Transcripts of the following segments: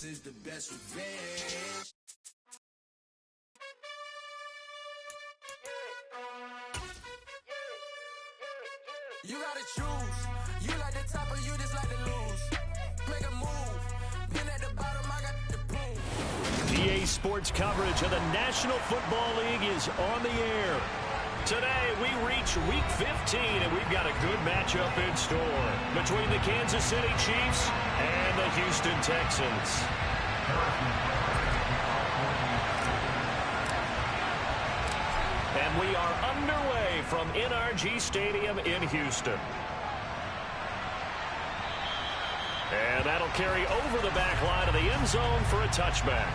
is the best revenge. You gotta choose. You like the top or you just like to lose. Make a move. Been at the bottom, I got the boom. EA Sports coverage of the National Football League is on the air. Today, we reach Week 15, and we've got a good matchup in store between the Kansas City Chiefs and the Houston Texans. And we are underway from NRG Stadium in Houston. And that'll carry over the back line of the end zone for a touchback.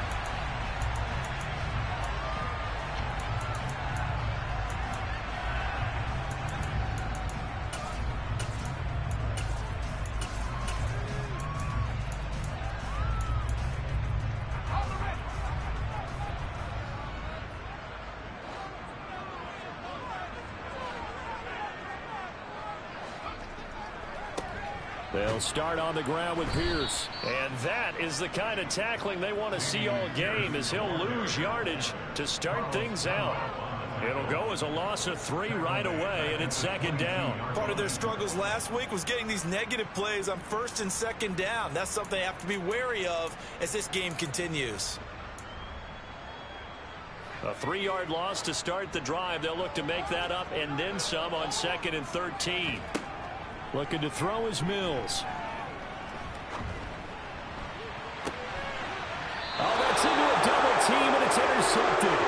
They'll start on the ground with Pierce. And that is the kind of tackling they want to see all game, as he'll lose yardage to start things out. It'll go as a loss of 3 right away, and it's second down. Part of their struggles last week was getting these negative plays on first and second down. That's something they have to be wary of as this game continues. A 3-yard loss to start the drive. They'll look to make that up and then some on 2nd and 13. Looking to throw is Mills. Oh, that's into a double team, and it's intercepted.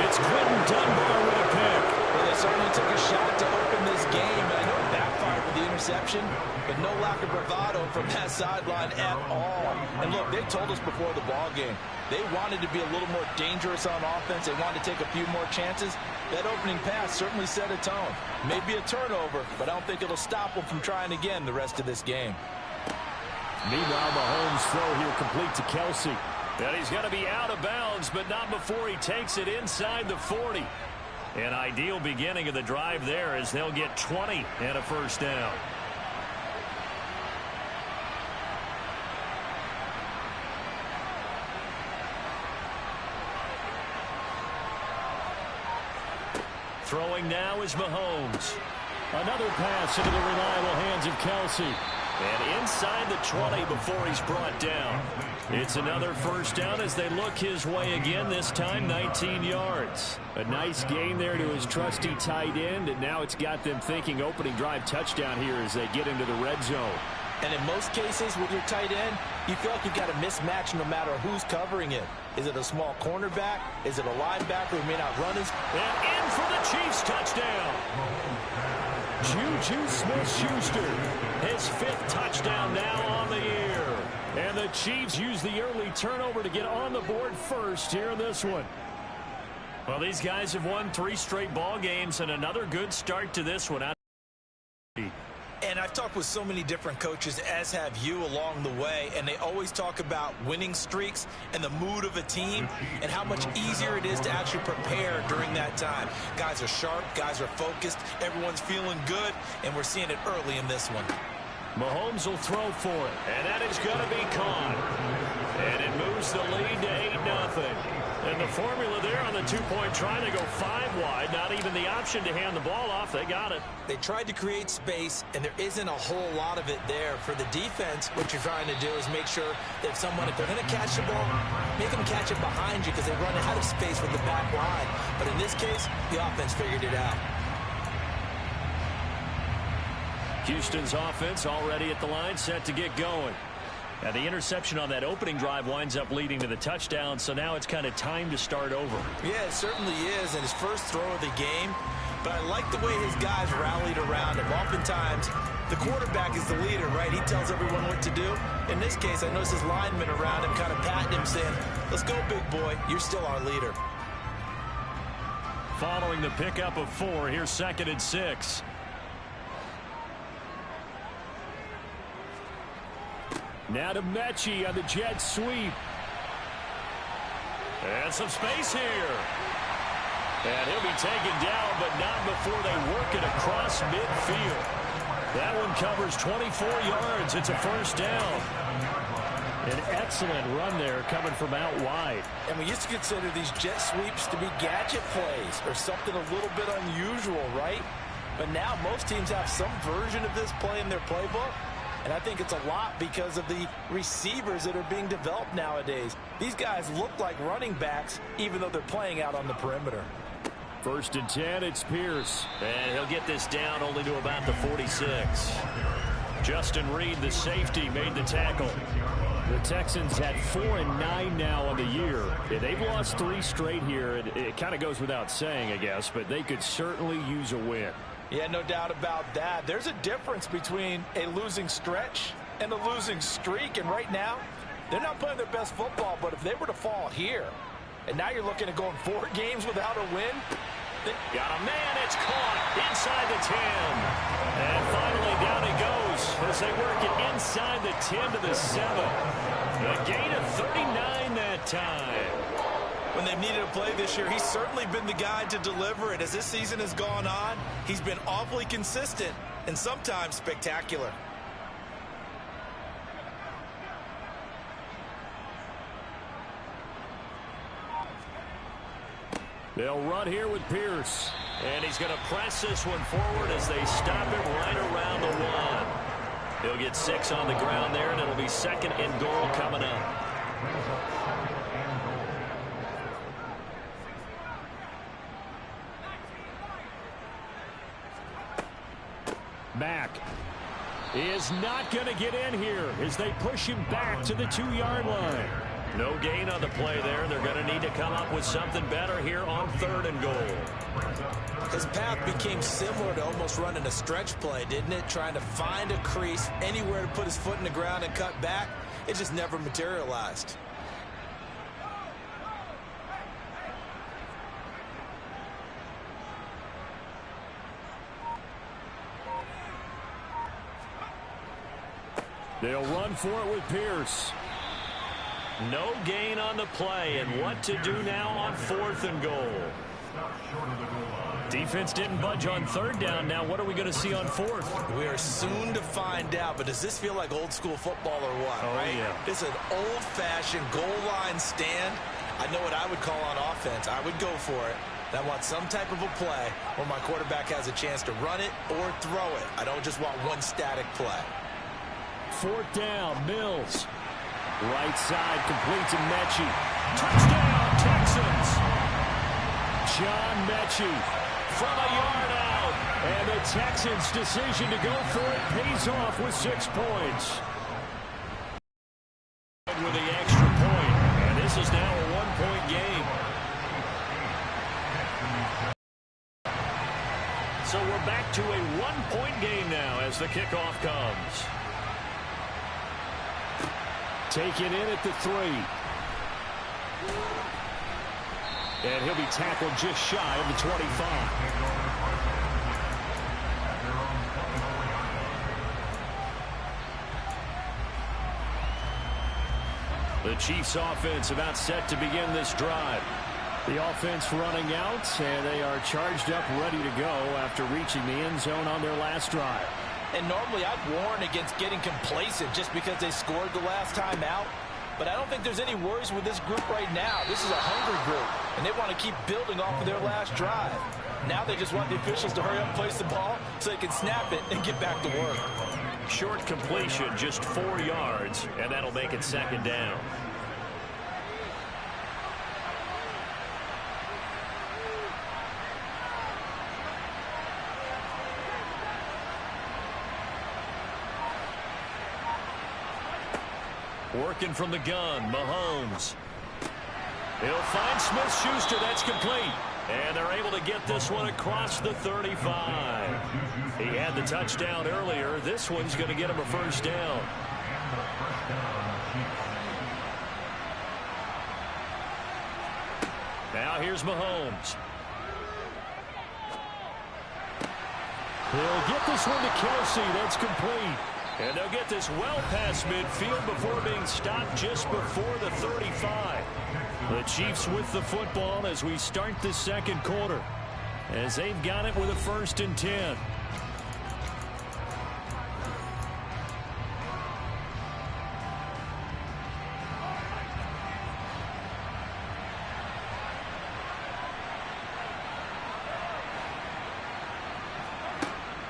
It's Quentin Dunbar with a pick. Well, they certainly took a shot to open this game. I know it backfired with the interception, but no lack of bravado from that sideline at all. And look, they told us before the ball game, they wanted to be a little more dangerous on offense. They wanted to take a few more chances. That opening pass certainly set a tone. Maybe a turnover, but I don't think it'll stop them from trying again the rest of this game. Meanwhile, Mahomes' throw here complete to Kelsey. And he's going to be out of bounds, but not before he takes it inside the 40. An ideal beginning of the drive there, as they'll get 20 and a first down. Throwing now is Mahomes. Another pass into the reliable hands of Kelsey. And inside the 20 before he's brought down. It's another first down as they look his way again, this time 19 yards. A nice gain there to his trusty tight end, and now it's got them thinking opening drive touchdown here as they get into the red zone. And in most cases with your tight end, you feel like you've got a mismatch no matter who's covering it. Is it a small cornerback? Is it a linebacker who may not run as... And in for the Chiefs touchdown. Juju Smith-Schuster, his 5th touchdown now on the year. And the Chiefs use the early turnover to get on the board first here in this one. Well, these guys have won 3 straight ball games and another good start to this one. And I've talked with so many different coaches, as have you, along the way, and they always talk about winning streaks and the mood of a team and how much easier it is to actually prepare during that time. Guys are sharp, guys are focused, everyone's feeling good, and we're seeing it early in this one. Mahomes will throw for it, and that is going to be caught. And it moves the lead to 8-0. And the formula there on the 2-point try, they go 5 wide. Not even the option to hand the ball off. They got it. They tried to create space, and there isn't a whole lot of it there. For the defense, what you're trying to do is make sure that if they're going to catch the ball, make them catch it behind you because they run out of space with the back line. But in this case, the offense figured it out. Houston's offense already at the line, set to get going. Now, the interception on that opening drive winds up leading to the touchdown, so now it's kind of time to start over. Yeah, it certainly is, and his first throw of the game. But I like the way his guys rallied around him. Oftentimes, the quarterback is the leader, right? He tells everyone what to do. In this case, I noticed his linemen around him kind of patting him, saying, let's go, big boy. You're still our leader. Following the pickup of 4, here's 2nd and 6. Now to Mechie on the jet sweep. And some space here. And he'll be taken down, but not before they work it across midfield. That one covers 24 yards. It's a first down. An excellent run there coming from out wide. And we used to consider these jet sweeps to be gadget plays or something a little bit unusual, right? But now most teams have some version of this play in their playbook. And I think it's a lot because of the receivers that are being developed nowadays. These guys look like running backs even though they're playing out on the perimeter. 1st and 10, it's Pierce. And he'll get this down only to about the 46. Justin Reed, the safety, made the tackle. The Texans had 4-9 now on the year. They've lost 3 straight here. It kind of goes without saying, I guess, but they could certainly use a win. Yeah, no doubt about that. There's a difference between a losing stretch and a losing streak. And right now, they're not playing their best football, but if they were to fall here, and now you're looking at going 4 games without a win. Got a man, it's caught inside the 10. And finally down he goes as they work it inside the 10 to the 7. A gain of 39 that time. When they've needed a play this year, he's certainly been the guy to deliver it. As this season has gone on, he's been awfully consistent and sometimes spectacular. They'll run here with Pierce. And he's going to press this one forward as they stop him right around the 1. He'll get 6 on the ground there, and it'll be 2nd and goal coming up. Mack is not going to get in here as they push him back to the 2-yard line. No gain on the play there. They're going to need to come up with something better here on 3rd and goal. His path became similar to almost running a stretch play, didn't it? Trying to find a crease, anywhere to put his foot in the ground and cut back. It just never materialized. They'll run for it with Pierce. No gain on the play, and what to do now on 4th and goal. Defense didn't budge on 3rd down. Now what are we going to see on 4th? We are soon to find out, but does this feel like old school football or what? Oh, right? Yeah. This is an old-fashioned goal line stand. I know what I would call on offense. I would go for it. And I want some type of a play where my quarterback has a chance to run it or throw it. I don't just want one static play. 4th down, Mills. Right side, complete to Mechie. Touchdown, Texans! John Mechie from a yard out. And the Texans' decision to go for it pays off with 6 points. With the extra point. And this is now a 1-point game. So we're back to a 1-point game now as the kickoff comes. Taken in at the 3. And he'll be tackled just shy of the 25. The Chiefs offense about set to begin this drive. The offense running out, and they are charged up, ready to go after reaching the end zone on their last drive. And normally I'd warn against getting complacent just because they scored the last time out. But I don't think there's any worries with this group right now. This is a hungry group, and they want to keep building off of their last drive. Now they just want the officials to hurry up and place the ball so they can snap it and get back to work. Short completion, just 4 yards, and that'll make it 2nd down. Working from the gun, Mahomes. He'll find Smith-Schuster. That's complete. And they're able to get this one across the 35. He had the touchdown earlier. This one's going to get him a 1st down. Now here's Mahomes. He'll get this one to Kelsey. That's complete. And they'll get this well past midfield before being stopped just before the 35. The Chiefs with the football as we start the 2nd quarter, as they've got it with a 1st and 10.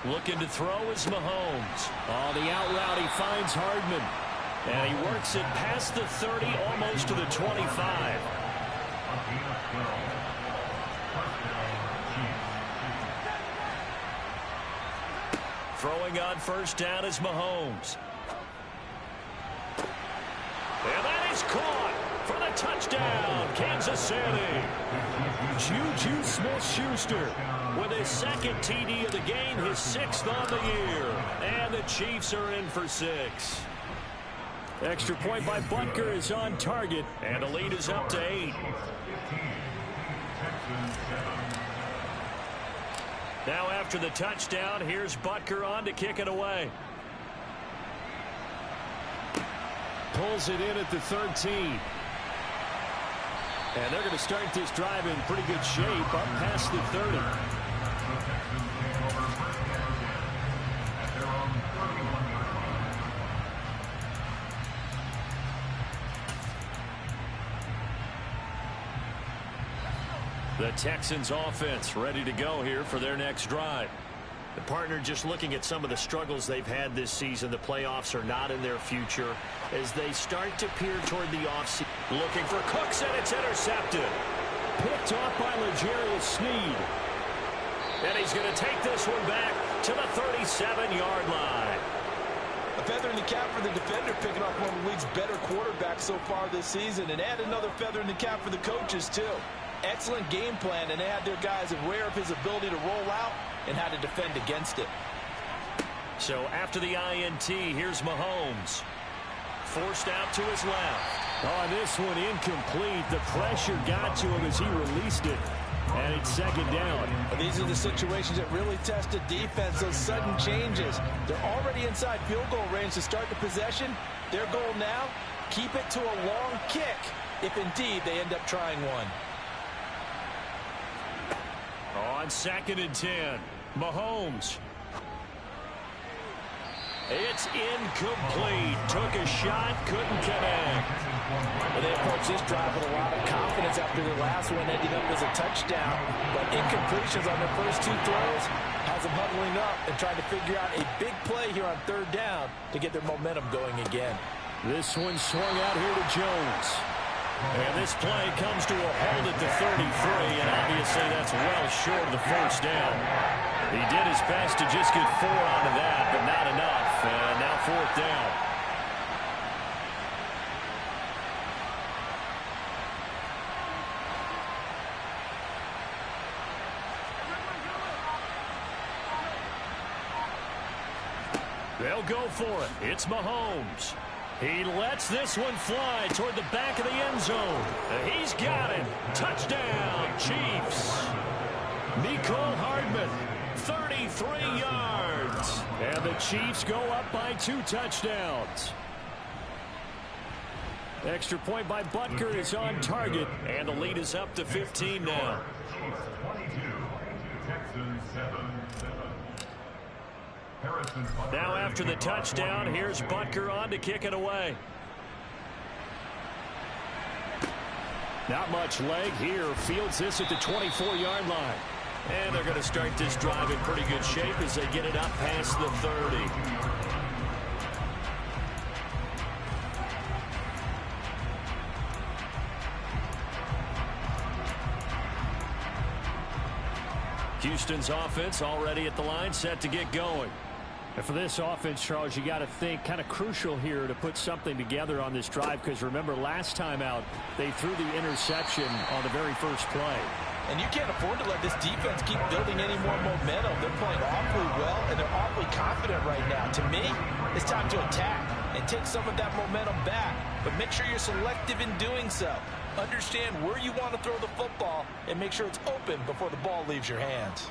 Looking to throw is Mahomes. On the out route, he finds Hardman. And he works it past the 30, almost to the 25. Throwing on first down is Mahomes. And that is caught for the touchdown, Kansas City. Juju Smith-Schuster with his second TD of the game, his 6th on the year. And the Chiefs are in for 6. Extra point by Butker is on target, and the lead is up to 8. Now after the touchdown, here's Butker on to kick it away. Pulls it in at the 13. And they're going to start this drive in pretty good shape up past the 30. The Texans offense ready to go here for their next drive. The partner just looking at some of the struggles they've had this season. The playoffs are not in their future as they start to peer toward the offseason. Looking for Cooks, and it's intercepted. Picked off by L'Jarius Sneed. And he's going to take this one back to the 37-yard line. A feather in the cap for the defender, picking off one of the league's better quarterbacks so far this season. And add another feather in the cap for the coaches, too. Excellent game plan, and they had their guys aware of his ability to roll out and how to defend against it. So after the INT, here's Mahomes. Forced out to his left. Oh, this one incomplete. The pressure got to him as he released it. And it's second down. These are the situations that really test a defense, those sudden changes. They're already inside field goal range to start the possession. Their goal now, keep it to a long kick, if indeed they end up trying one. On 2nd and 10, Mahomes. It's incomplete. Took a shot, couldn't connect. Well, they approached this drive with a lot of confidence after the last one ending up as a touchdown. But incompletions on their first 2 throws has them huddling up and trying to figure out a big play here on 3rd down to get their momentum going again. This one swung out here to Jones. And this play comes to a hold at the 33, and obviously that's well short of the first down. He did his best to just get 4 out of that, but not enough. And now 4th down. They'll go for it. It's Mahomes. He lets this one fly toward the back of the end zone. He's got it. Touchdown, Chiefs. Mecole Hardman, 33 yards. And the Chiefs go up by 2 touchdowns. Extra point by Butker is on target. And the lead is up to 15 now. Now after the touchdown, here's Butker on to kick it away. Not much leg here. Fields this at the 24-yard line. And they're going to start this drive in pretty good shape as they get it up past the 30. Houston's offense already at the line, set to get going. And for this offense, Charles, you got to think kind of crucial here to put something together on this drive, because remember last time out they threw the interception on the very first play. And you can't afford to let this defense keep building any more momentum. They're playing awfully well, and they're awfully confident right now. To me, it's time to attack and take some of that momentum back. But make sure you're selective in doing so. Understand where you want to throw the football and make sure it's open before the ball leaves your hands.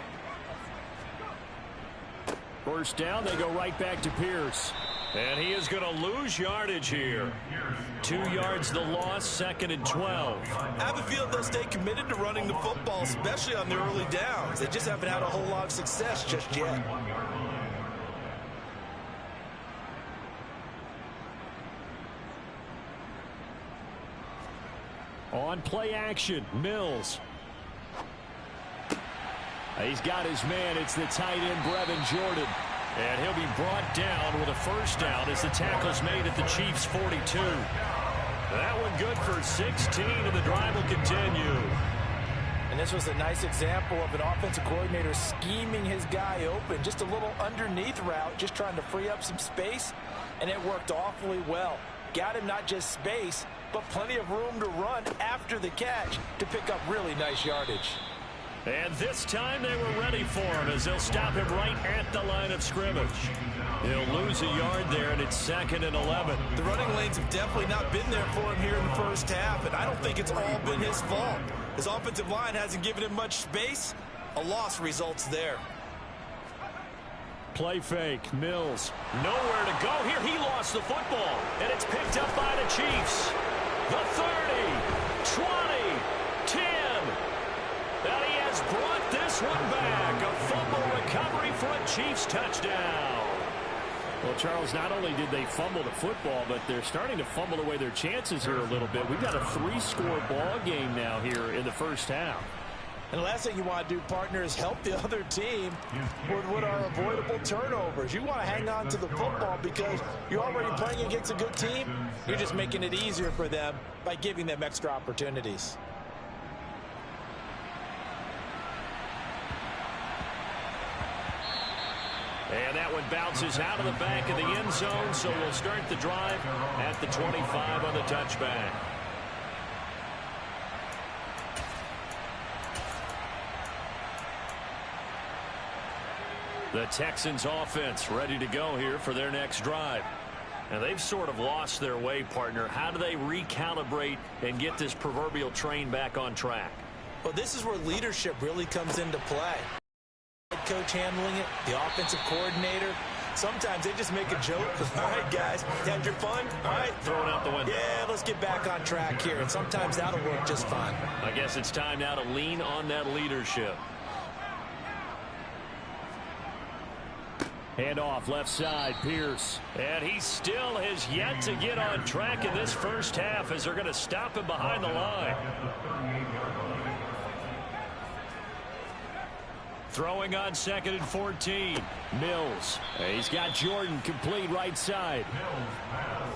First down, they go right back to Pierce. And he is going to lose yardage here. 2 yards the loss, 2nd and 12. I have a feeling they'll stay committed to running the football, especially on the early downs. They just haven't had a whole lot of success just yet. On play action, Mills. He's got his man. It's the tight end, Brevin Jordan. And he'll be brought down with a first down as the tackle's made at the Chiefs' 42. That one good for 16, and the drive will continue. And this was a nice example of an offensive coordinator scheming his guy open. Just a little underneath route, just trying to free up some space, and it worked awfully well. Got him not just space, but plenty of room to run after the catch to pick up really nice yardage. And this time they were ready for him as they'll stop him right at the line of scrimmage. He'll lose a yard there, and it's 2nd and 11. The running lanes have definitely not been there for him here in the first half, and I don't think it's all been his fault. His offensive line hasn't given him much space. A loss results there. Play fake. Mills. Nowhere to go here. He lost the football, and it's picked up by the Chiefs. The 30, 20, 10. And he has brought this one back. A fumble recovery for a Chiefs touchdown. Well, Charles, not only did they fumble the football, but they're starting to fumble away their chances here a little bit. We've got a 3-score ball game now here in the first half. And the last thing you want to do, partner, is help the other team with what are avoidable turnovers. You want to hang on to the football because you're already playing against a good team. You're just making it easier for them by giving them extra opportunities. And that one bounces out of the back of the end zone, so we'll start the drive at the 25 on the touchback. The Texans offense ready to go here for their next drive. And they've sort of lost their way, partner. How do they recalibrate and get this proverbial train back on track? Well, this is where leadership really comes into play. Coach handling it, the offensive coordinator. Sometimes they just make a joke. All right, guys, had your fun? All right. Throw it out the window. Yeah, let's get back on track here. And sometimes that'll work just fine. I guess it's time now to lean on that leadership. Hand off left side, Pierce. And he still has yet to get on track in this first half as they're going to stop him behind the line. Throwing on 2nd and 14. Mills. He's got Jordan complete right side.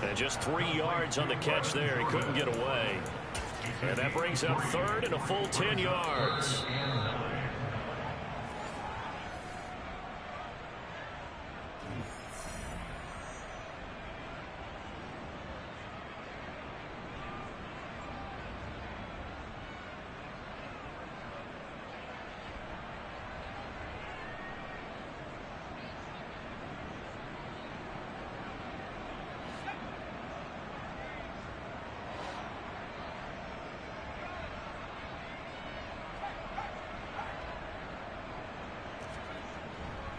And just 3 yards on the catch there. He couldn't get away. And that brings up 3rd and a full 10 yards.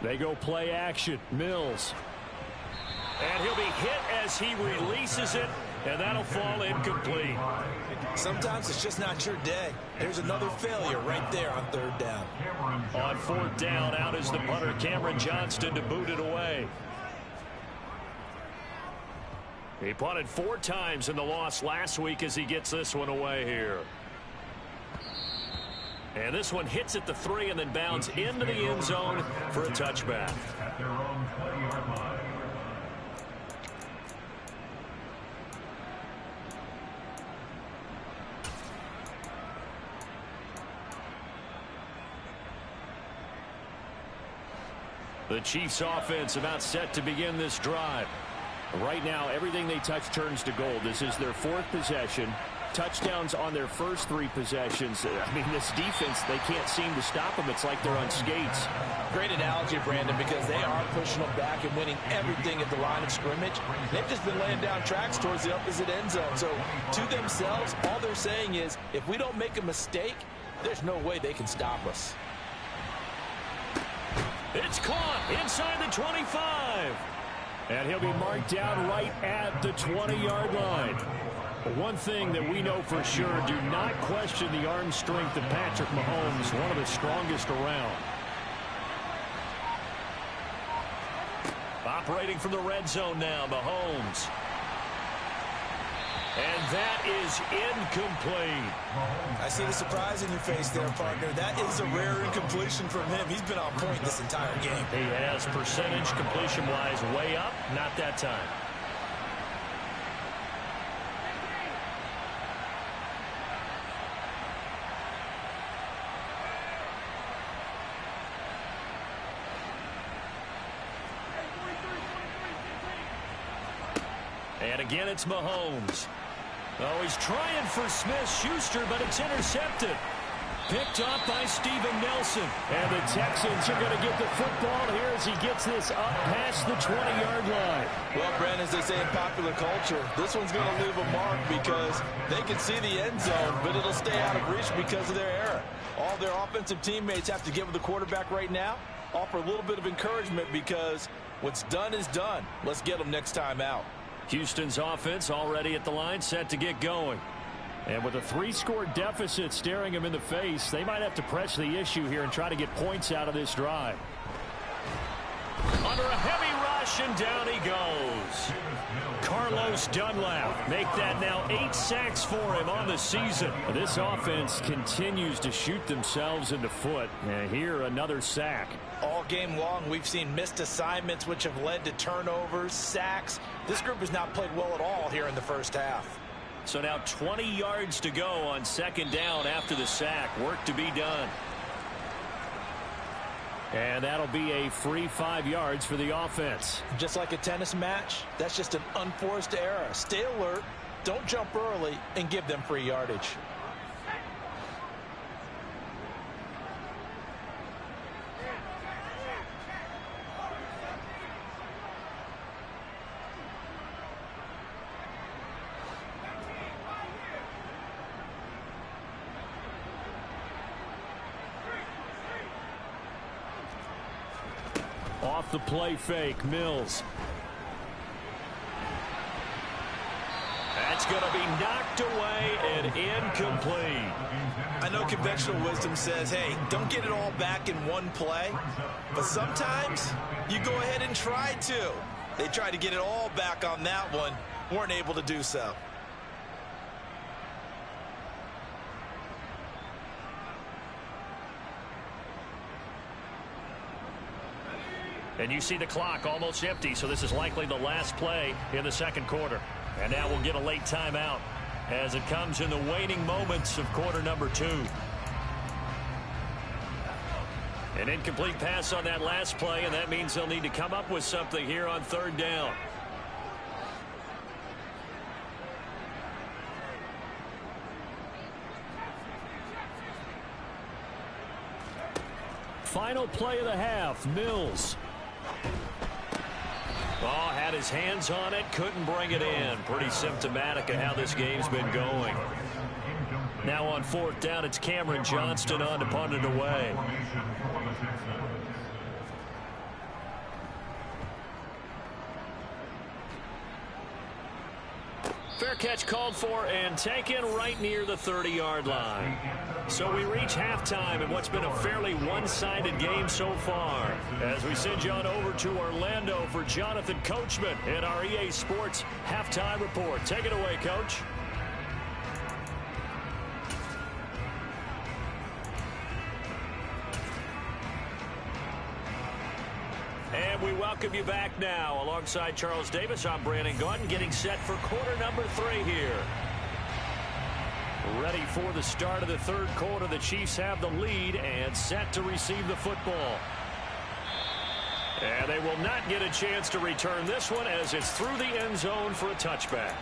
They go play action. Mills. And he'll be hit as he releases it, and that'll fall incomplete. Sometimes it's just not your day. There's another failure right there on 3rd down. On 4th down, out is the punter, Cameron Johnston, to boot it away. He punted 4 times in the loss last week as he gets this one away here. And this one hits at the 3 and then bounds into the end zone for a touchback. The Chiefs offense about set to begin this drive. Right now, everything they touch turns to gold. This is their 4th possession. Touchdowns on their first 3 possessions. I mean, this defense, they can't seem to stop them. It's like they're on skates. Great analogy, Brandon, because they are pushing them back and winning everything at the line of scrimmage. They've just been laying down tracks towards the opposite end zone. So, to themselves, all they're saying is, if we don't make a mistake, there's no way they can stop us. It's caught inside the 25. And he'll be marked down right at the 20-yard line. One thing that we know for sure, do not question the arm strength of Patrick Mahomes, one of the strongest around. Operating from the red zone now, Mahomes. And that is incomplete. I see the surprise in your face there, partner. That is a rare incompletion from him. He's been on point this entire game. He has percentage completion-wise way up, not that time. And again, it's Mahomes. Oh, he's trying for Smith-Schuster, but it's intercepted. Picked off by Steven Nelson. And the Texans are going to get the football here as he gets this up past the 20-yard line. Well, Brent, as they say in popular culture, this one's going to leave a mark because they can see the end zone, but it'll stay out of reach because of their error. All their offensive teammates have to get with the quarterback right now, offer a little bit of encouragement because what's done is done. Let's get them next time out. Houston's offense already at the line, set to get going. And with a 3-score deficit staring him in the face, they might have to press the issue here and try to get points out of this drive. Under a heavy rush, and down he goes. Carlos Dunlap make that now 8 sacks for him on the season. This offense continues to shoot themselves in the foot. And here, another sack. All game long, we've seen missed assignments, which have led to turnovers, sacks. This group has not played well at all here in the first half. So now 20 yards to go on second down after the sack. Work to be done. And that'll be a free 5 yards for the offense. Just like a tennis match, that's just an unforced error. Stay alert, don't jump early, and give them free yardage. Off the play fake, Mills. That's going to be knocked away and incomplete. I know conventional wisdom says, hey, don't get it all back in one play. But sometimes you go ahead and try to. They tried to get it all back on that one, weren't able to do so. And you see the clock almost empty, so this is likely the last play in the second quarter. And now we'll get a late timeout as it comes in the waning moments of quarter number 2. An incomplete pass on that last play, and that means they'll need to come up with something here on third down. Final play of the half, Mills. Oh, had his hands on it, couldn't bring it in. Pretty symptomatic of how this game's been going. Now on fourth down, it's Cameron Johnston on to punt it away. Fair catch called for and taken right near the 30-yard line. So we reach halftime in what's been a fairly one-sided game so far. As we send you on over to Orlando for Jonathan Coachman in our EA Sports Halftime Report. Take it away, Coach. And we welcome you back now. Alongside Charles Davis, I'm Brandon Gaudin, getting set for quarter number 3 here. Ready for the start of the third quarter. The Chiefs have the lead and set to receive the football. And they will not get a chance to return this one as it's through the end zone for a touchback.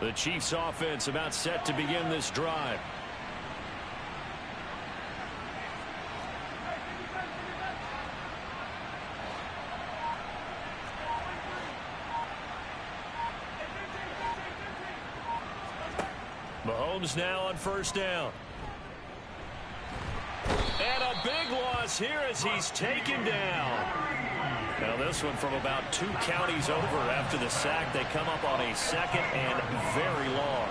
The Chiefs offense about set to begin this drive. Mahomes now on first down. And a big loss here as he's taken down. Now this one from about 2 counties over after the sack. They come up on a 2nd and very long.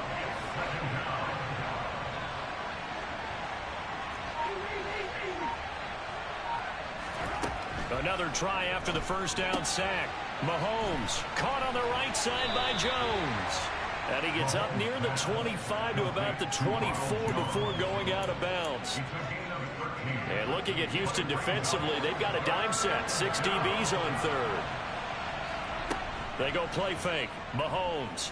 Another try after the first down sack. Mahomes caught on the right side by Jones. And he gets up near the 25 to about the 24 before going out of bounds. And looking at Houston defensively, they've got a dime set. 6 DBs on third. They go play fake. Mahomes.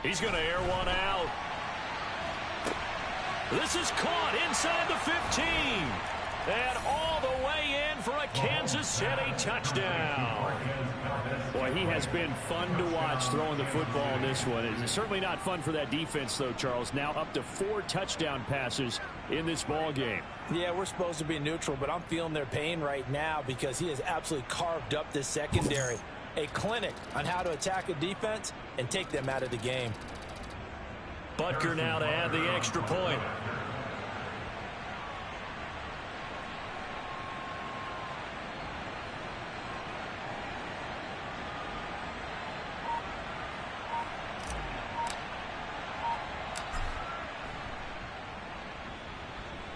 He's going to air one out. This is caught inside the 15. And all the way in for a Kansas City touchdown. Boy, he has been fun to watch throwing the football in this one. It's certainly not fun for that defense, though, Charles. Now up to 4 touchdown passes in this ball game. Yeah, we're supposed to be neutral, but I'm feeling their pain right now because he has absolutely carved up this secondary. A clinic on how to attack a defense and take them out of the game. Butker now to add the extra point.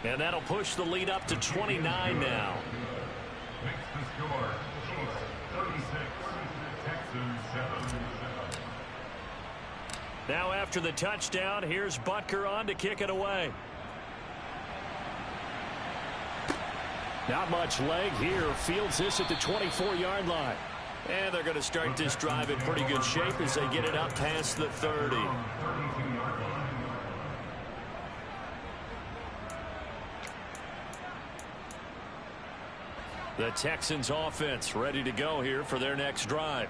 And that'll push the lead up to 29 now. Makes the score, Chiefs 36, Texans 7. Now after the touchdown, here's Butker on to kick it away. Not much leg here. Fields this at the 24-yard line. And they're going to start this drive in pretty good shape as they get it up past the 30. The Texans offense ready to go here for their next drive.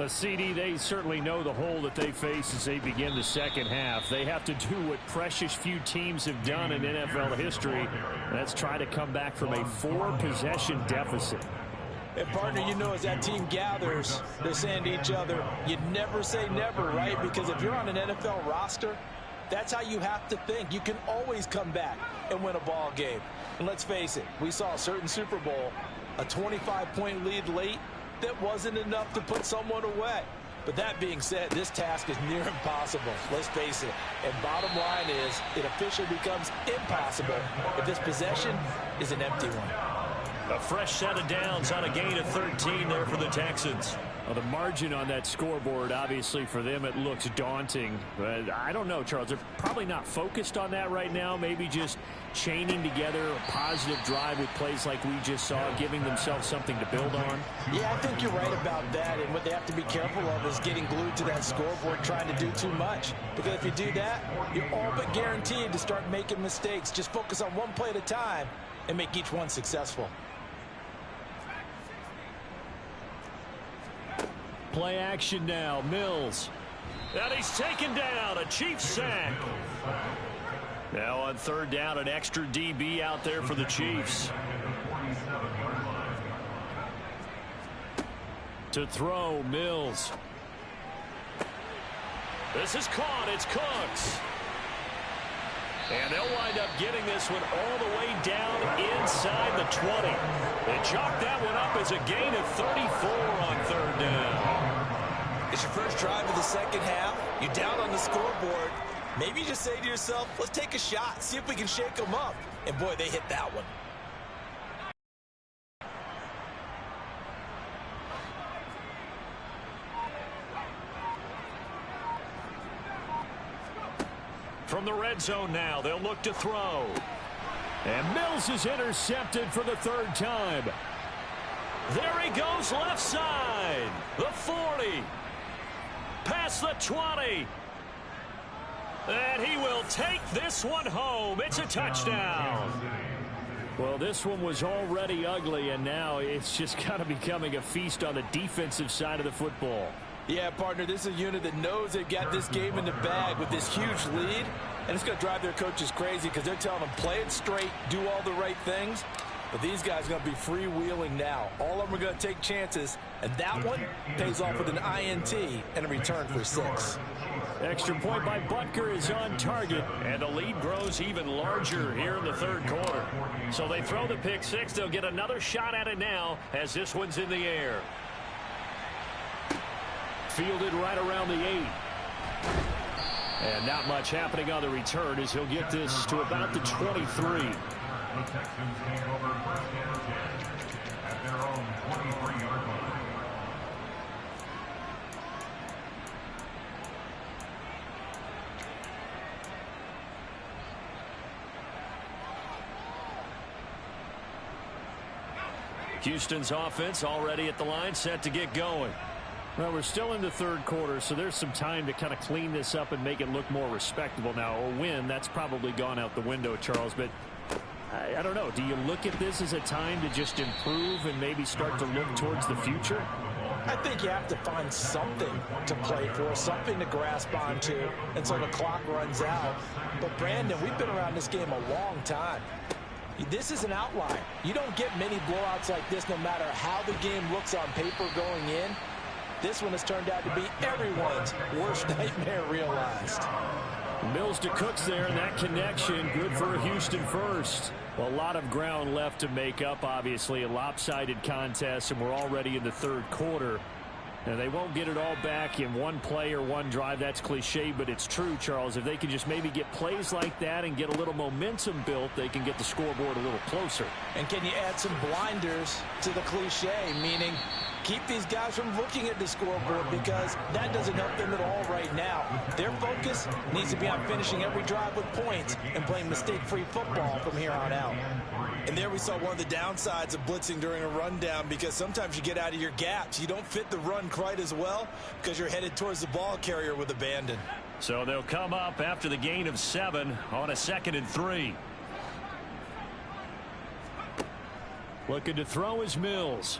CD, they certainly know the hole that they face as they begin the second half. They have to do what precious few teams have done in NFL history. That's try to come back from a 4-possession deficit. And partner, you know, as that team gathers, they're saying to each other, you never say never, right? Because if you're on an NFL roster, that's how you have to think. You can always come back and win a ball game. And let's face it, we saw a certain Super Bowl, a 25-point lead late, that wasn't enough to put someone away. But that being said, this task is near impossible. Let's face it. And bottom line is, it officially becomes impossible if this possession is an empty one. A fresh set of downs on a gain of 13 there for the Texans. Well, the margin on that scoreboard, obviously for them, it looks daunting. But I don't know, Charles. They're probably not focused on that right now. Maybe just chaining together a positive drive with plays like we just saw, giving themselves something to build on. Yeah, I think you're right about that. And what they have to be careful of is getting glued to that scoreboard, trying to do too much. Because if you do that, you're all but guaranteed to start making mistakes. Just focus on one play at a time and make each one successful. Play action now. Mills. And he's taken down. A Chiefs sack. Now on third down, an extra DB out there for the Chiefs. To throw, Mills. This is caught. It's Cooks. And they'll wind up getting this one all the way down inside the 20. They chalk that one up as a gain of 34 on third down. It's your first drive of the second half. You're down on the scoreboard. Maybe you just say to yourself, let's take a shot, see if we can shake them up. And boy, they hit that one. From the red zone now, they'll look to throw. And Mills is intercepted for the third time. There he goes left side. The 40. Past the 20. And he will take this one home. It's a touchdown. Well, this one was already ugly, and now it's just kind of becoming a feast on the defensive side of the football. Yeah, partner, this is a unit that knows they've got this game in the bag with this huge lead. And it's going to drive their coaches crazy because they're telling them, play it straight, do all the right things. But these guys are going to be freewheeling now. All of them are going to take chances, and that one pays off with an INT and a return for 6. Extra point by Butker is on target, and the lead grows even larger here in the third quarter. So they throw the pick 6. They'll get another shot at it now as this one's in the air. Fielded right around the 8. And not much happening on the return as he'll get this to about the 23. The Texans came over first and 10 at their own 23-yard line. Houston's offense already at the line, set to get going. Well, we're still in the third quarter, so there's some time to kind of clean this up and make it look more respectable. Now, a win, that's probably gone out the window, Charles, but I don't know. Do you look at this as a time to just improve and maybe start to look towards the future? I think you have to find something to play for, something to grasp onto until the clock runs out. But, Brandon, we've been around this game a long time. This is an outlier. You don't get many blowouts like this no matter how the game looks on paper going in. This one has turned out to be everyone's worst nightmare realized. Mills to Cooks there, and that connection good for a Houston first. Well, a lot of ground left to make up, obviously. A lopsided contest, and we're already in the third quarter. And they won't get it all back in one play or one drive. That's cliche, but it's true, Charles. If they can just maybe get plays like that and get a little momentum built, they can get the scoreboard a little closer. And can you add some blinders to the cliche, meaning keep these guys from looking at the scoreboard, because that doesn't help them at all right now. Their focus needs to be on finishing every drive with points and playing mistake-free football from here on out. And there we saw one of the downsides of blitzing during a rundown, because sometimes you get out of your gaps. You don't fit the run quite as well because you're headed towards the ball carrier with abandon. So they'll come up after the gain of 7 on a 2nd and 3. Looking to throw is Mills.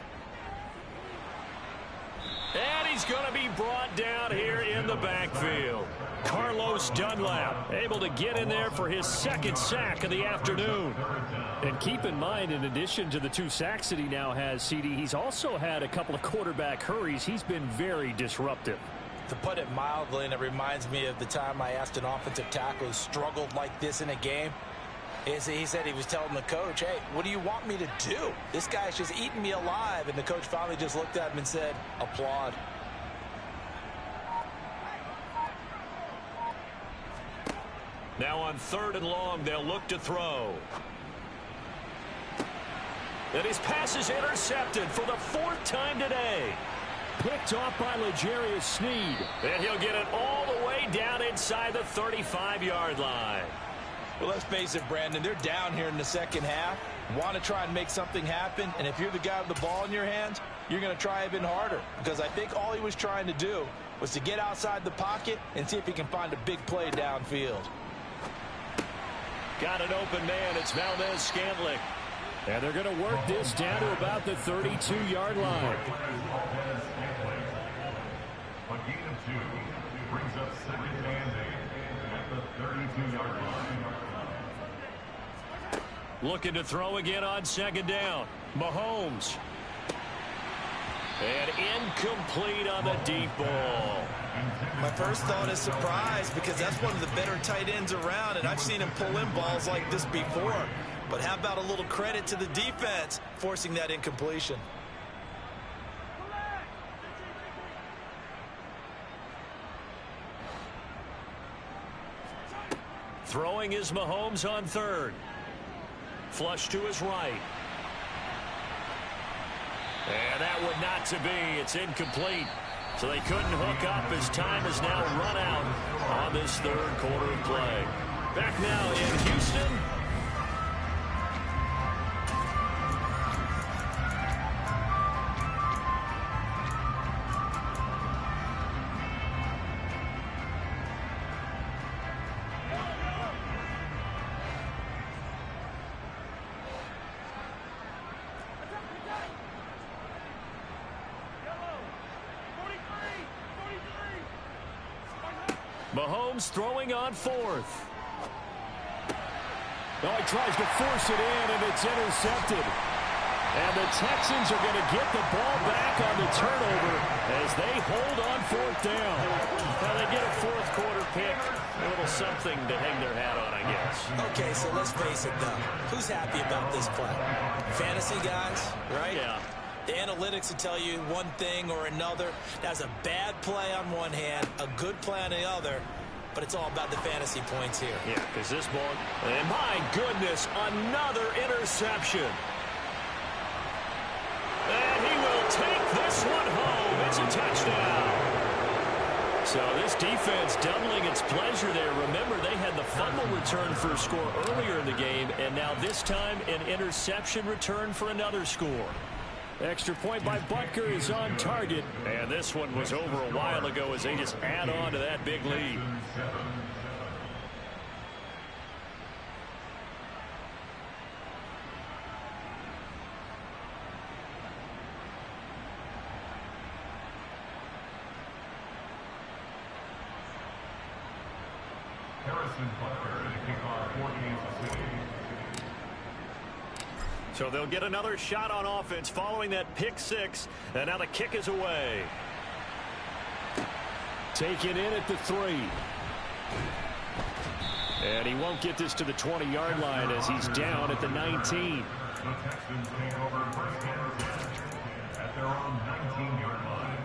And he's going to be brought down here in the backfield. Carlos Dunlap able to get in there for his 2nd sack of the afternoon. And keep in mind, in addition to the 2 sacks that he now has, CD, he's also had a couple of quarterback hurries. He's been very disruptive. To put it mildly, and it reminds me of the time I asked an offensive tackle who struggled like this in a game. He said he was telling the coach, hey, what do you want me to do? This guy's just eating me alive. And the coach finally just looked at him and said, applaud. Now on 3rd and long, they'll look to throw. And his pass is intercepted for the 4th time today. Picked off by L'Jarius Sneed. And he'll get it all the way down inside the 35-yard line. Well, let's face it, Brandon, they're down here in the second half. Want to try and make something happen, and if you're the guy with the ball in your hands, you're going to try even harder, because I think all he was trying to do was to get outside the pocket and see if he can find a big play downfield. Got an open man. It's Valdez-Scantling. And they're going to work this down to about the 32-yard line. A gain of 2 brings up 2nd and 8 at the 32-yard line. Looking to throw again on 2nd down. Mahomes. And incomplete on the deep ball. My first thought is surprise, because that's one of the better tight ends around, and I've seen him pull in balls like this before. But how about a little credit to the defense forcing that incompletion? Throwing is Mahomes on 3rd. Flush to his right. And that would not to be. It's incomplete. So they couldn't hook up as time has now run out on this 3rd quarter of play. Back now in Houston. Mahomes throwing on 4th. Oh, he tries to force it in, and it's intercepted. And the Texans are going to get the ball back on the turnover as they hold on fourth down. Now they get a fourth quarter pick. A little something to hang their hat on, I guess. Okay, so let's face it, though. Who's happy about this play? Fantasy guys, right? Yeah. The analytics will tell you one thing or another. That's a bad play on one hand, a good play on the other. But it's all about the fantasy points here. Yeah, because this ball... And my goodness, another interception. And he will take this one home. It's a touchdown. So this defense doubling its pleasure there. Remember, they had the fumble return for a score earlier in the game, and now this time an interception return for another score. Extra point by Butker is on target. And this one was over a while ago as they just add on to that big lead. Harrison Butker to kick off for Kansas City. So they'll get another shot on offense following that pick six. And now the kick is away. Taken in at the 3. And he won't get this to the 20-yard line as he's down at the 19. The Texans take over first and 10 at their own 19-yard line.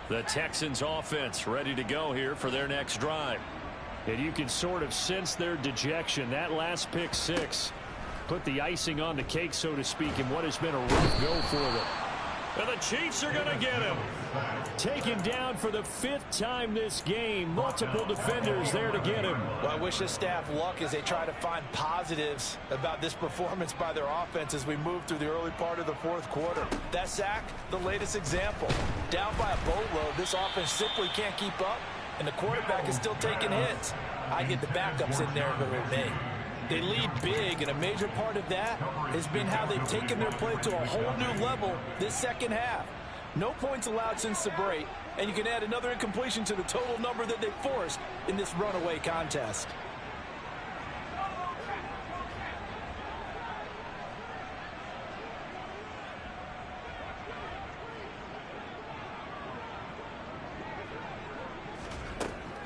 The Texans offense ready to go here for their next drive. And you can sort of sense their dejection. That last pick six put the icing on the cake, so to speak, in what has been a rough go for them. And the Chiefs are going to get him. Taken down for the 5th time this game. Multiple defenders there to get him. Well, I wish this staff luck as they try to find positives about this performance by their offense as we move through the early part of the fourth quarter. That sack, the latest example. Down by a boatload, this offense simply can't keep up, and the quarterback is still taking hits. I get the backups in there if it were me. They lead big, and a major part of that has been how they've taken their play to a whole new level this second half. No points allowed since the break, and you can add another incompletion to the total number that they forced in this runaway contest.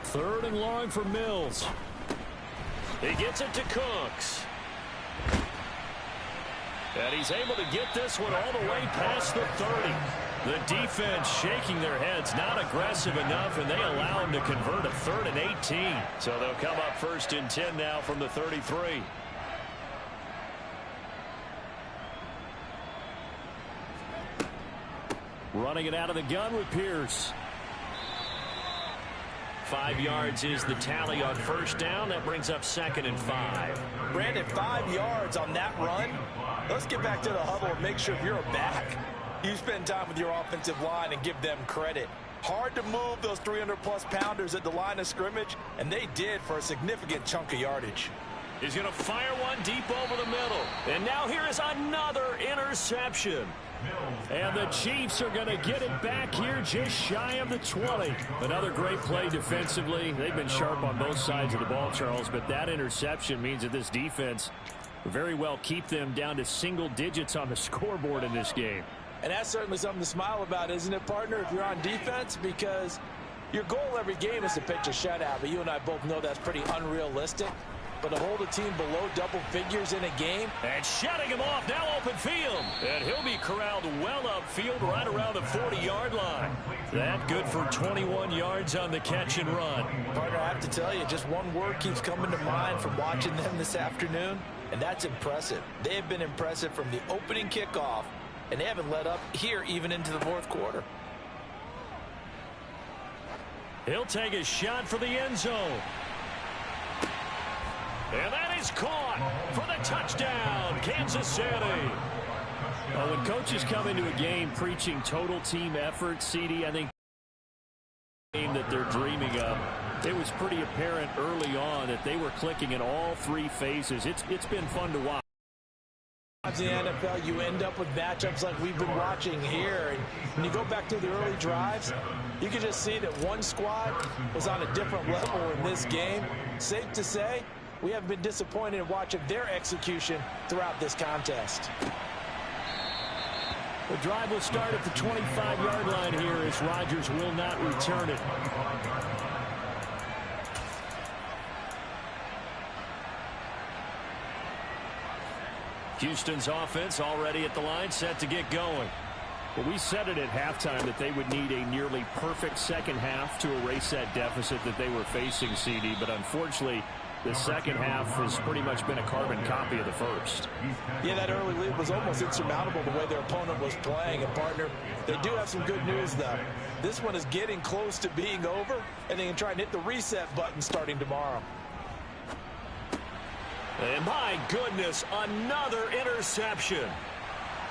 Third and long for Mills. He gets it to Cooks. And he's able to get this one all the way past the 30. The defense shaking their heads, not aggressive enough, and they allow him to convert a 3rd and 18. So they'll come up 1st and 10 now from the 33. Running it out of the gun with Pierce. 5 yards is the tally on first down. That brings up 2nd and 5. Brandon, 5 yards on that run. Let's get back to the huddle and make sure you're back. You spend time with your offensive line and give them credit. Hard to move those 300-plus pounders at the line of scrimmage, and they did for a significant chunk of yardage. He's going to fire one deep over the middle. And now here is another interception. And the Chiefs are going to get it back here just shy of the 20. Another great play defensively. They've been sharp on both sides of the ball, Charles, but that interception means that this defense very well keep them down to single digits on the scoreboard in this game. And that's certainly something to smile about, isn't it, partner, if you're on defense? Because your goal every game is to pitch a shutout, but you and I both know that's pretty unrealistic. But to hold a team below double figures in a game. And shutting him off, now open field. And he'll be corralled well upfield right around the 40-yard line. That good for 21 yards on the catch and run. Partner, I have to tell you, just one word keeps coming to mind from watching them this afternoon, and that's impressive. They have been impressive from the opening kickoff, and they haven't let up here even into the fourth quarter. He'll take a shot for the end zone. And that is caught for the touchdown, Kansas City. Well, when coaches come into a game preaching total team effort, CD, I think the game that they're dreaming of, it was pretty apparent early on that they were clicking in all 3 phases. It's been fun to watch. In the NFL, you end up with matchups like we've been watching here. And when you go back to the early drives, you can just see that one squad was on a different level in this game. Safe to say, we haven't been disappointed in watching their execution throughout this contest. The drive will start at the 25-yard line here as Rodgers will not return it. Houston's offense already at the line, set to get going. Well, we said it at halftime that they would need a nearly perfect second half to erase that deficit that they were facing, CD. But unfortunately, the second half has pretty much been a carbon copy of the first. Yeah, that early lead was almost insurmountable the way their opponent was playing. And, partner, they do have some good news, though. This one is getting close to being over, and they can try and hit the reset button starting tomorrow. And my goodness, another interception.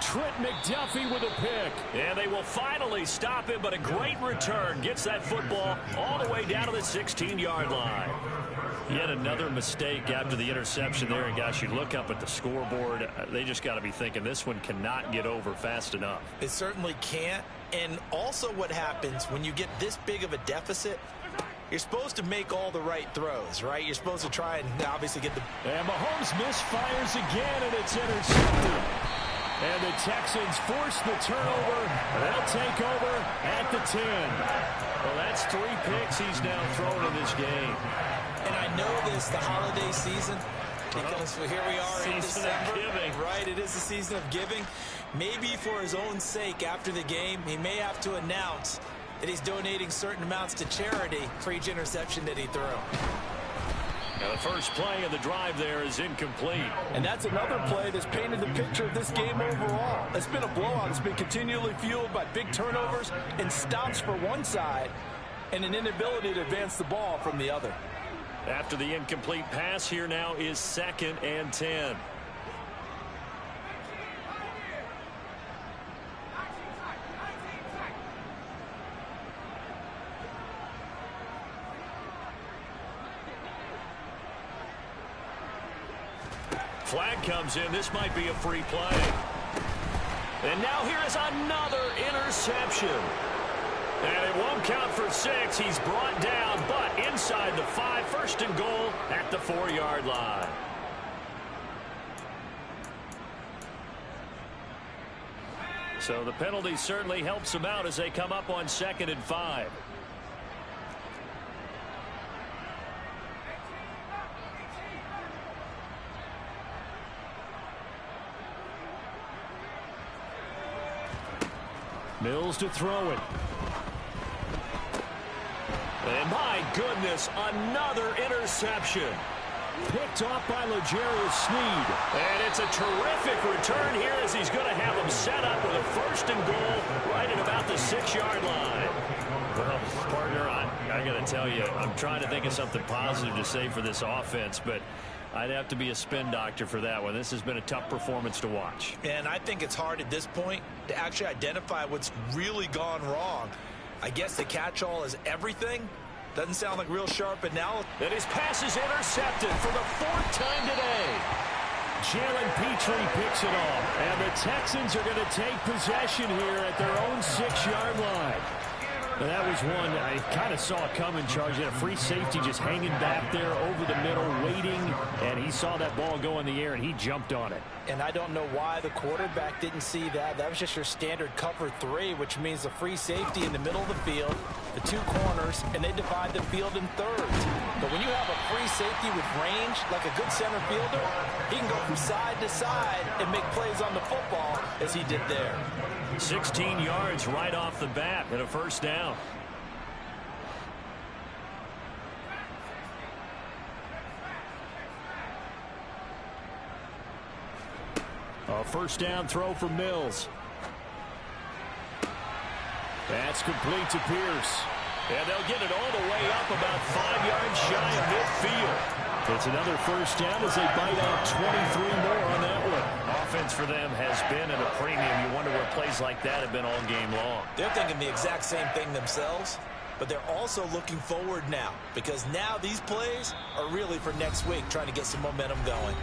Trent McDuffie with a pick. And they will finally stop him, but a great return gets that football all the way down to the 16-yard line. Yet another mistake after the interception there. And, gosh, you look up at the scoreboard, they just got to be thinking this one cannot get over fast enough. It certainly can't. And also what happens when you get this big of a deficit, you're supposed to make all the right throws, right? You're supposed to try and obviously get the... And Mahomes misfires again, and it's intercepted. And the Texans force the turnover. They'll take over at the 10. Well, that's 3 picks he's now thrown in this game. And I know this, the holiday season, because here we are in December. Right, it is the season of giving. Maybe for his own sake after the game, he may have to announce that he's donating certain amounts to charity for each interception that he threw. Now the first play of the drive there is incomplete. And that's another play that's painted the picture of this game overall. It's been a blowout. It's been continually fueled by big turnovers and stops for one side and an inability to advance the ball from the other. After the incomplete pass, here now is 2nd and 10. Flag comes in. This might be a free play. And now here is another interception. And it won't count for 6. He's brought down, but inside the 5, 1st and goal at the 4-yard line. So the penalty certainly helps them out as they come up on 2nd and 5. Mills to throw it. And my goodness, another interception. Picked off by L'Jarius Sneed. And it's a terrific return here as he's going to have him set up with a 1st and goal right at about the 6-yard line. Well, partner, I got to tell you, I'm trying to think of something positive to say for this offense, but I'd have to be a spin doctor for that one. This has been a tough performance to watch. And I think it's hard at this point to actually identify what's really gone wrong. I guess the catch-all is everything. Doesn't sound like real sharp analysis. And his pass is intercepted for the 4th time today. Jalen Petrie picks it off. And the Texans are going to take possession here at their own 6-yard line. And that was one I kind of saw coming, Charge. Had a free safety just hanging back there over the middle, waiting, and he saw that ball go in the air, and he jumped on it. And I don't know why the quarterback didn't see that. That was just your standard cover 3, which means a free safety in the middle of the field, the 2 corners, and they divide the field in thirds. But when you have a free safety with range, like a good center fielder, he can go from side to side and make plays on the football as he did there. 16 yards right off the bat and a 1st down. A 1st down throw for Mills. That's complete to Pierce. And they'll get it all the way up about 5 yards shy of midfield. It's another 1st down as they bite out 23 more on that one. Offense for them has been at a premium. You wonder where plays like that have been all game long. They're thinking the exact same thing themselves, but they're also looking forward now because now these plays are really for next week, trying to get some momentum going.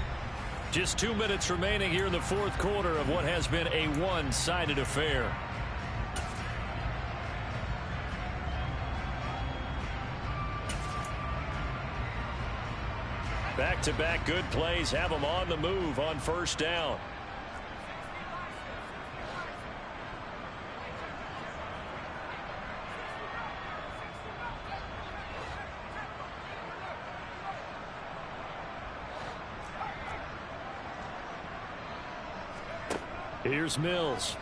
Just 2 minutes remaining here in the fourth quarter of what has been a one-sided affair. Back-to-back good plays have them on the move on first down. Here's Mills.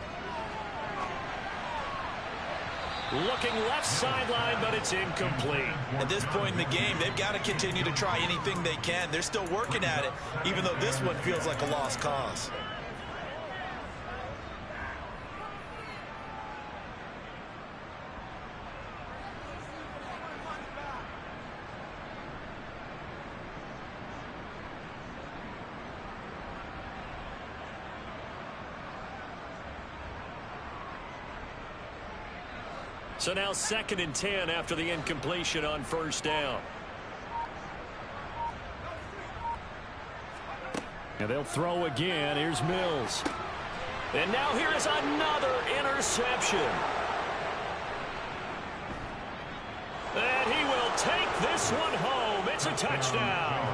Looking left sideline, but it's incomplete. At this point in the game, they've got to continue to try anything they can. They're still working at it, even though this one feels like a lost cause. So now 2nd and 10 after the incompletion on first down. And they'll throw again. Here's Mills. And now here is another interception. And he will take this one home. It's a touchdown.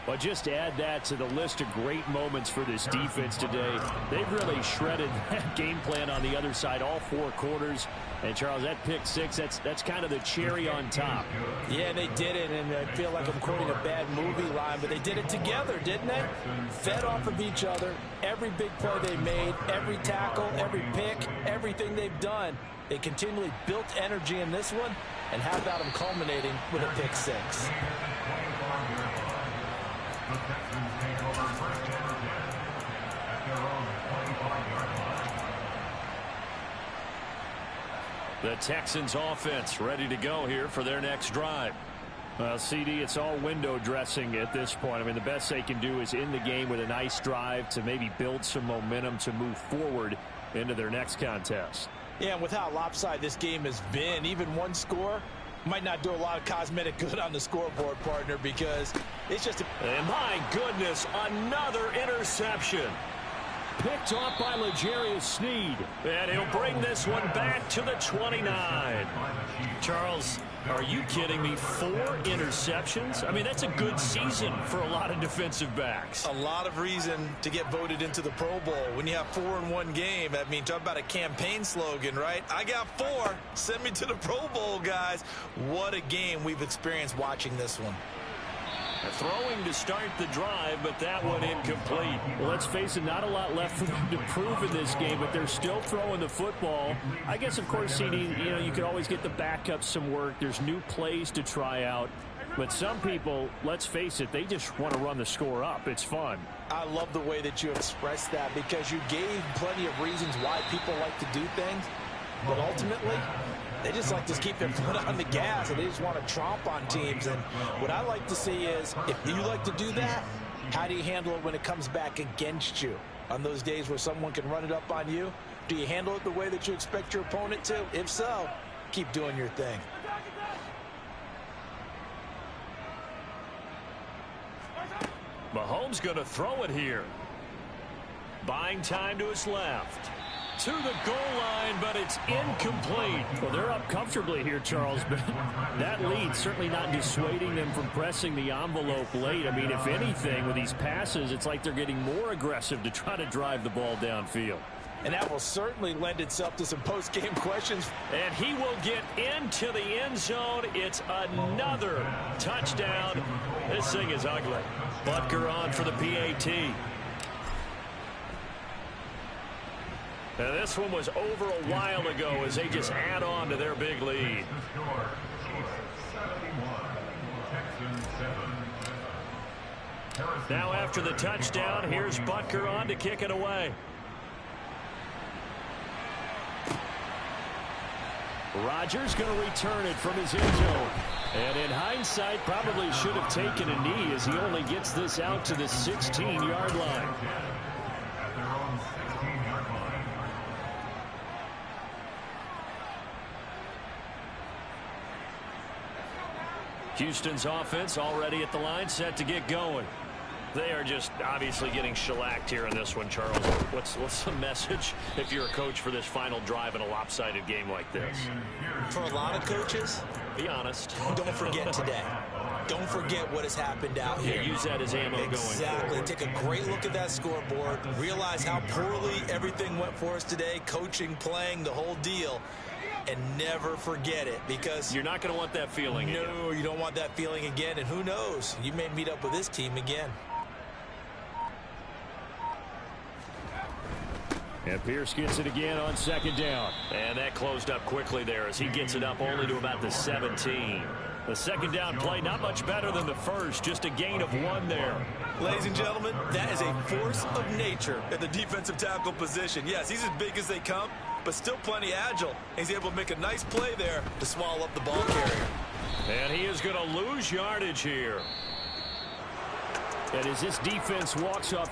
Well, just add that to the list of great moments for this defense today. They've really shredded that game plan on the other side all 4 quarters. And, Charles, that pick 6, that's kind of the cherry on top. Yeah, they did it, and I feel like I'm quoting a bad movie line, but they did it together, didn't they? Fed off of each other. Every big play they made, every tackle, every pick, everything they've done. They continually built energy in this one, and how about them culminating with a pick 6? The Texans take over first and 10 at their own 25-yard line. The Texans offense ready to go here for their next drive. Well, CD, it's all window dressing at this point. I mean, the best they can do is end the game with a nice drive to maybe build some momentum to move forward into their next contest. Yeah, and with how lopsided this game has been, even one score might not do a lot of cosmetic good on the scoreboard, partner, because it's just and my goodness, another interception. Picked off by L'Jarius Sneed. And he'll bring this one back to the 29. Charles, are you kidding me? 4 interceptions? I mean, that's a good season for a lot of defensive backs. A lot of reason to get voted into the Pro Bowl. When you have 4 in one game, I mean, talk about a campaign slogan, right? I got 4. Send me to the Pro Bowl, guys. What a game we've experienced watching this one. Throwing to start the drive, but that one incomplete. Well, let's face it, not a lot left for them to prove in this game, but they're still throwing the football. I guess, of course, CD, you could always get the backups some work. There's new plays to try out. But some people, let's face it, they just want to run the score up. It's fun. I love the way that you expressed that, because you gave plenty of reasons why people like to do things. But ultimately, they just like to keep their foot on the gas, and they just want to tromp on teams. And what I like to see is, if you like to do that, how do you handle it when it comes back against you? On those days where someone can run it up on you, do you handle it the way that you expect your opponent to? If so, keep doing your thing. Mahomes going to throw it here. Buying time to his left. To the goal line, but it's incomplete. Well, they're up comfortably here, Charles, but that lead certainly not dissuading them from pressing the envelope late. I mean, if anything, with these passes, it's like they're getting more aggressive to try to drive the ball downfield. And that will certainly lend itself to some post-game questions. And he will get into the end zone. It's another touchdown. This thing is ugly. Butker on for the PAT. Now, this one was over a while ago as they just add on to their big lead. Now after the touchdown, here's Butker on to kick it away. Rodgers going to return it from his end zone. And in hindsight, probably should have taken a knee as he only gets this out to the 16-yard line. Houston's offense already at the line, set to get going. They are just obviously getting shellacked here in this one, Charles. What's the message if you're a coach for this final drive in a lopsided game like this? For a lot of coaches, be honest. Don't forget today. Don't forget what has happened out here. Use that as ammo going forward. Exactly. Take a great look at that scoreboard. Realize how poorly everything went for us today. Coaching, playing, the whole deal. And never forget it, because you're not going to want that feeling again. No, you don't want that feeling again. And who knows? You may meet up with this team again. And Pierce gets it again on second down. And that closed up quickly there as he gets it up only to about the 17. The second down play not much better than the first, just a gain of 1 there. Ladies and gentlemen, that is a force of nature at the defensive tackle position. Yes, he's as big as they come, but still plenty agile. He's able to make a nice play there to swallow up the ball carrier. And he is going to lose yardage here. And as this defense walks off